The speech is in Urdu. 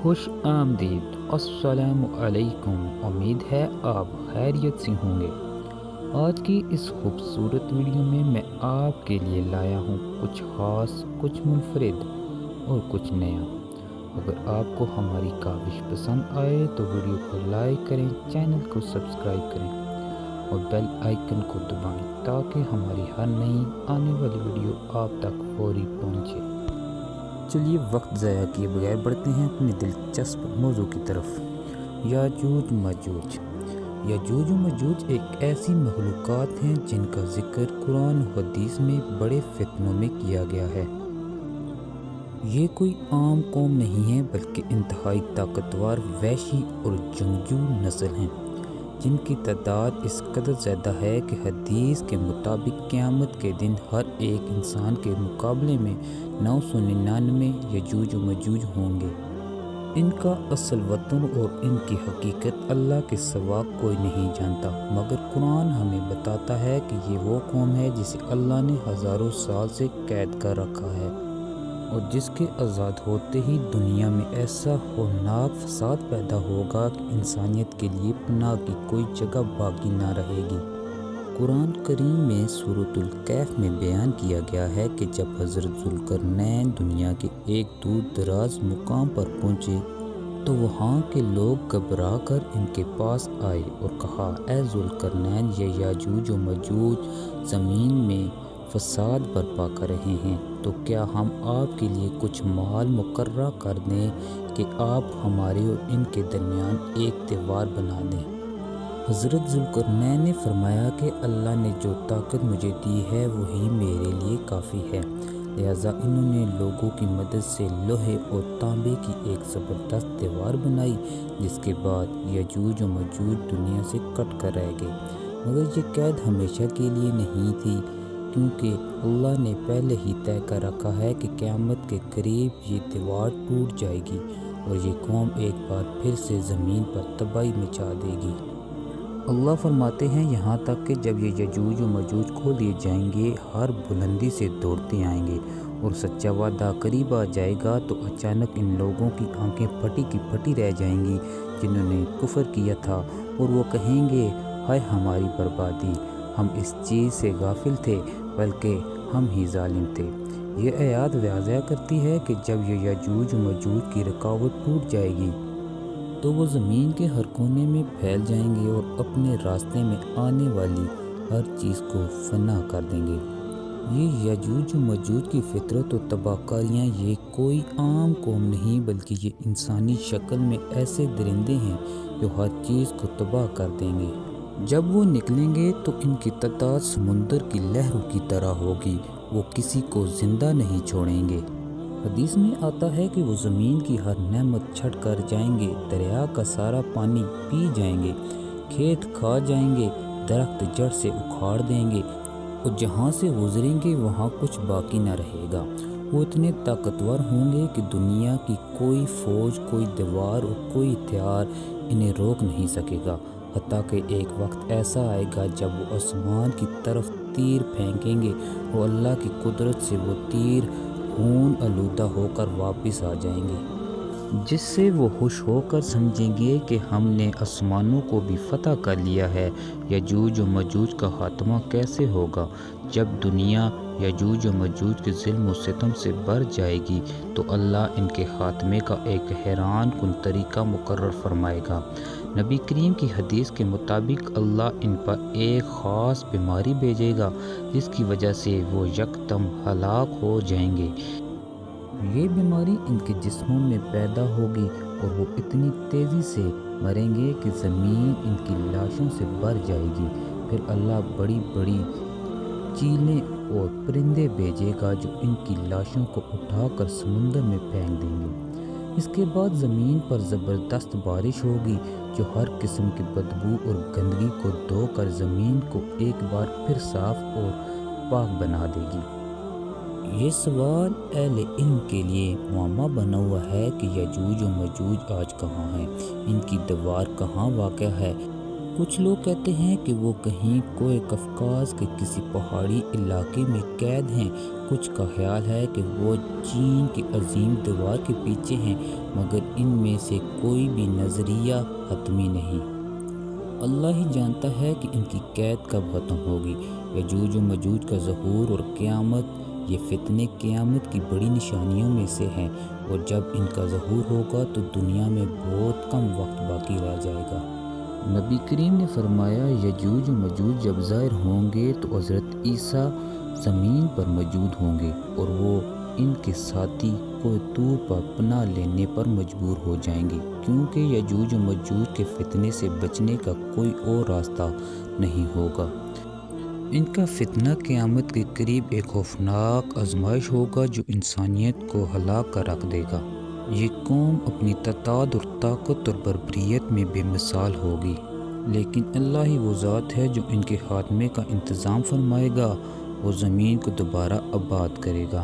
خوش آمدید، السلام علیکم۔ امید ہے آپ خیریت سے ہوں گے۔ آج کی اس خوبصورت ویڈیو میں آپ کے لیے لایا ہوں کچھ خاص، کچھ منفرد اور کچھ نیا۔ اگر آپ کو ہماری کاوش پسند آئے تو ویڈیو کو لائک کریں، چینل کو سبسکرائب کریں اور بیل آئیکن کو دبائیں تاکہ ہماری ہر نئی آنے والی ویڈیو آپ تک فوری پہنچے۔ چلیے وقت ضائع کیے بغیر بڑھتے ہیں اپنے دلچسپ موضوع کی طرف۔ یاجوج ماجوج۔ یاجوج و ماجوج ایک ایسی مخلوقات ہیں جن کا ذکر قرآن و حدیث میں بڑے فتنوں میں کیا گیا ہے۔ یہ کوئی عام قوم نہیں ہے بلکہ انتہائی طاقتور، وحشی اور جنگجو نسل ہیں، جن کی تعداد اس قدر زیادہ ہے کہ حدیث کے مطابق قیامت کے دن ہر ایک انسان کے مقابلے میں 999 یاجوج و ماجوج ہوں گے۔ ان کا اصل وطن اور ان کی حقیقت اللہ کے سوا کوئی نہیں جانتا، مگر قرآن ہمیں بتاتا ہے کہ یہ وہ قوم ہے جسے اللہ نے ہزاروں سال سے قید کر رکھا ہے اور جس کے آزاد ہوتے ہی دنیا میں ایسا ہولناک فساد پیدا ہوگا کہ انسانیت کے لیے پناہ کی کوئی جگہ باقی نہ رہے گی۔ قرآن کریم میں سورۃ الکہف میں بیان کیا گیا ہے کہ جب حضرت ذوالقرنین دنیا کے ایک دور دراز مقام پر پہنچے تو وہاں کے لوگ گھبرا کر ان کے پاس آئے اور کہا، اے ذوالقرنین، یہ یاجوج و ماجوج زمین میں فساد برپا کر رہے ہیں، تو کیا ہم آپ کے لیے کچھ مال مقررہ کر دیں کہ آپ ہمارے اور ان کے درمیان ایک دیوار بنا دیں؟ حضرت ذوالقرنین نے فرمایا کہ اللہ نے جو طاقت مجھے دی ہے وہی میرے لیے کافی ہے، لہٰذا انہوں نے لوگوں کی مدد سے لوہے اور تانبے کی ایک زبردست دیوار بنائی، جس کے بعد یاجوج و ماجوج دنیا سے کٹ کر رہ گئے۔ مگر یہ قید ہمیشہ کے لیے نہیں تھی، کیونکہ اللہ نے پہلے ہی طے کر رکھا ہے کہ قیامت کے قریب یہ دیوار ٹوٹ جائے گی اور یہ قوم ایک بار پھر سے زمین پر تباہی مچا دے گی۔ اللہ فرماتے ہیں، یہاں تک کہ جب یہ یاجوج و ماجوج کھو دیے جائیں گے، ہر بلندی سے دوڑتے آئیں گے اور سچا وعدہ قریب آ جائے گا تو اچانک ان لوگوں کی آنکھیں پھٹی کی پھٹی رہ جائیں گی جنہوں نے کفر کیا تھا، اور وہ کہیں گے، ہائے ہماری بربادی، ہم اس چیز سے غافل تھے، بلکہ ہم ہی ظالم تھے۔ یہ آیات واضح کرتی ہے کہ جب یہ یاجوج و ماجوج کی رکاوٹ ٹوٹ جائے گی تو وہ زمین کے ہر کونے میں پھیل جائیں گے اور اپنے راستے میں آنے والی ہر چیز کو فنا کر دیں گے۔ یہ یاجوج و ماجوج کی فطرت و تباہ کاریاں یہ کوئی عام قوم نہیں بلکہ یہ انسانی شکل میں ایسے درندے ہیں جو ہر چیز کو تباہ کر دیں گے۔ جب وہ نکلیں گے تو ان کی تعداد سمندر کی لہروں کی طرح ہوگی، وہ کسی کو زندہ نہیں چھوڑیں گے۔ حدیث میں آتا ہے کہ وہ زمین کی ہر نعمت چھٹ کر جائیں گے، دریا کا سارا پانی پی جائیں گے، کھیت کھا جائیں گے، درخت جڑ سے اکھاڑ دیں گے اور جہاں سے گزریں گے وہاں کچھ باقی نہ رہے گا۔ وہ اتنے طاقتور ہوں گے کہ دنیا کی کوئی فوج، کوئی دیوار اور کوئی ہتھیار انہیں روک نہیں سکے گا، حتیٰ کہ ایک وقت ایسا آئے گا جب وہ آسمان کی طرف تیر پھینکیں گے اور اللہ کی قدرت سے وہ تیر خون آلودہ ہو کر واپس آ جائیں گے، جس سے وہ خوش ہو کر سمجھیں گے کہ ہم نے آسمانوں کو بھی فتح کر لیا ہے۔ یاجوج و ماجوج کا خاتمہ کیسے ہوگا؟ جب دنیا یاجوج و ماجوج کے ظلم و ستم سے بھر جائے گی تو اللہ ان کے خاتمے کا ایک حیران کن طریقہ مقرر فرمائے گا۔ نبی کریم کی حدیث کے مطابق اللہ ان پر ایک خاص بیماری بھیجے گا جس کی وجہ سے وہ یکدم ہلاک ہو جائیں گے۔ یہ بیماری ان کے جسموں میں پیدا ہوگی اور وہ اتنی تیزی سے مریں گے کہ زمین ان کی لاشوں سے بھر جائے گی۔ پھر اللہ بڑی بڑی چیلیں اور پرندے بھیجے گا جو ان کی لاشوں کو اٹھا کر سمندر میں پھینک دیں گے۔ اس کے بعد زمین پر زبردست بارش ہوگی جو ہر قسم کی بدبو اور گندگی کو دھو کر زمین کو ایک بار پھر صاف اور پاک بنا دے گی۔ یہ سوال اہل علم کے لیے معمہ بنا ہوا ہے کہ یاجوج و ماجوج آج کہاں ہیں، ان کی دیوار کہاں واقع ہے کچھ لوگ کہتے ہیں کہ وہ کہیں کوہ قفقاز کے کسی پہاڑی علاقے میں قید ہیں، کچھ کا خیال ہے کہ وہ چین کی عظیم دیوار کے پیچھے ہیں، مگر ان میں سے کوئی بھی نظریہ حتمی نہیں۔ اللہ ہی جانتا ہے کہ ان کی قید کب ختم ہوگی۔ یجوج و مجوج کا ظہور اور قیامت، یہ فتنے قیامت کی بڑی نشانیوں میں سے ہیں، اور جب ان کا ظہور ہوگا تو دنیا میں بہت کم وقت باقی رہ جائے گا۔ نبی کریم نے فرمایا یجوج و مجوج جب ظاہر ہوں گے تو حضرت عیسیٰ زمین پر موجود ہوں گے اور وہ ان کے ساتھی کوہ طور پر پناہ لینے پر مجبور ہو جائیں گے، کیونکہ یجوج و مجوج کے فتنے سے بچنے کا کوئی اور راستہ نہیں ہوگا۔ ان کا فتنہ قیامت کے قریب ایک خوفناک آزمائش ہوگا جو انسانیت کو ہلاک کر رکھ دے گا۔ یہ قوم اپنی تعداد اور طاقت اور بربریت میں بے مثال ہوگی، لیکن اللہ ہی وہ ذات ہے جو ان کے خاتمے کا انتظام فرمائے گا، وہ زمین کو دوبارہ آباد کرے گا۔